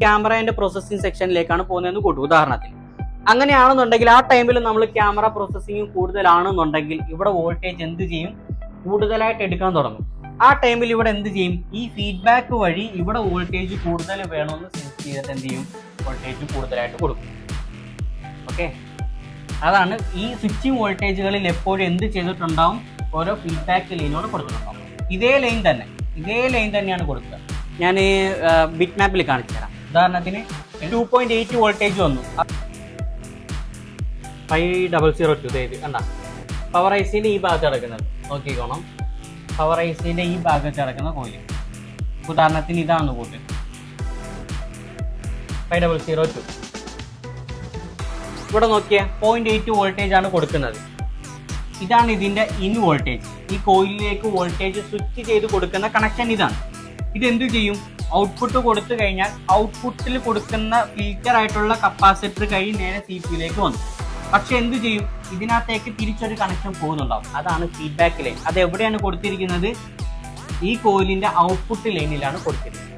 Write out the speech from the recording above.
ക്യാമറയുടെ പ്രോസസ്സിംഗ് സെക്ഷനിലേക്കാണ് പോകുന്നതെന്ന് കൂട്ടും ഉദാഹരണത്തിന്. അങ്ങനെയാണെന്നുണ്ടെങ്കിൽ ആ ടൈമിൽ നമ്മൾ ക്യാമറ പ്രോസസ്സിംഗ് കൂടുതലാണെന്നുണ്ടെങ്കിൽ ഇവിടെ വോൾട്ടേജ് എന്ത് ചെയ്യും, കൂടുതലായിട്ട് എടുക്കാൻ തുടങ്ങും. ആ ടൈമിൽ ഇവിടെ എന്ത് ചെയ്യും, ഈ ഫീഡ്ബാക്ക് വഴി ഇവിടെ വോൾട്ടേജ് കൂടുതൽ വേണമെന്ന് സെൻസ് ചെയ്തിട്ട് എന്ത് ചെയ്യും, വോൾട്ടേജ് കൂടുതലായിട്ട് കൊടുക്കും. ഓക്കെ, അതാണ് ഈ സ്വിച്ചിങ് വോൾട്ടേജുകളിൽ എപ്പോഴും എന്ത് ചെയ്തിട്ടുണ്ടാവും, ഓരോ ഫീഡ്ബാക്ക് ലൈനോട് കൊടുത്തിട്ടുണ്ടാവും. ഇതേ ലൈൻ തന്നെയാണ് കൊടുക്കുക. ഞാൻ ബിറ്റ് മാപ്പിൽ കാണിച്ചു തരാം. ഉദാഹരണത്തിന് 2.8 വോൾട്ടേജ് വന്നു, 5002 കണ്ട പവർ ഐസിന്റെ ഈ ഭാഗത്ത് കിടക്കുന്നത് നോക്കിക്കോണം. പവർ ഐസിന്റെ ഈ ഭാഗത്ത് കിടക്കുന്ന കോയില് ഉദാഹരണത്തിന് ഇതാണ് കൂട്ട് 5002. ഇവിടെ നോക്കിയ 0.8 വോൾട്ടേജ് ആണ് കൊടുക്കുന്നത്. ഇതാണ് ഇതിന്റെ ഇൻ വോൾട്ടേജ്. ഈ കോയിലിലേക്ക് വോൾട്ടേജ് സ്വിച്ച് ചെയ്ത് കൊടുക്കുന്ന കണക്ഷൻ ഇതാണ്. ഇതെന്ത് ചെയ്യും, ഔട്ട്പുട്ട് കൊടുത്തു കഴിഞ്ഞാൽ ഔട്ട്പുട്ടിൽ കൊടുക്കുന്ന ഫിൽറ്റർ ആയിട്ടുള്ള കപ്പാസിറ്റർ കഴിഞ്ഞ് നേരെ CPU വന്നു. പക്ഷെ എന്ത് ചെയ്യും, ഇതിനകത്തേക്ക് തിരിച്ചൊരു കണക്ഷൻ പോകുന്നുണ്ടാവും. അതാണ് ഫീഡ്ബാക്ക് ലൈൻ. അത് എവിടെയാണ് കൊടുത്തിരിക്കുന്നത്, ഈ കോയിലിന്റെ ഔട്ട്പുട്ട് ലൈനിലാണ് കൊടുത്തിരിക്കുന്നത്.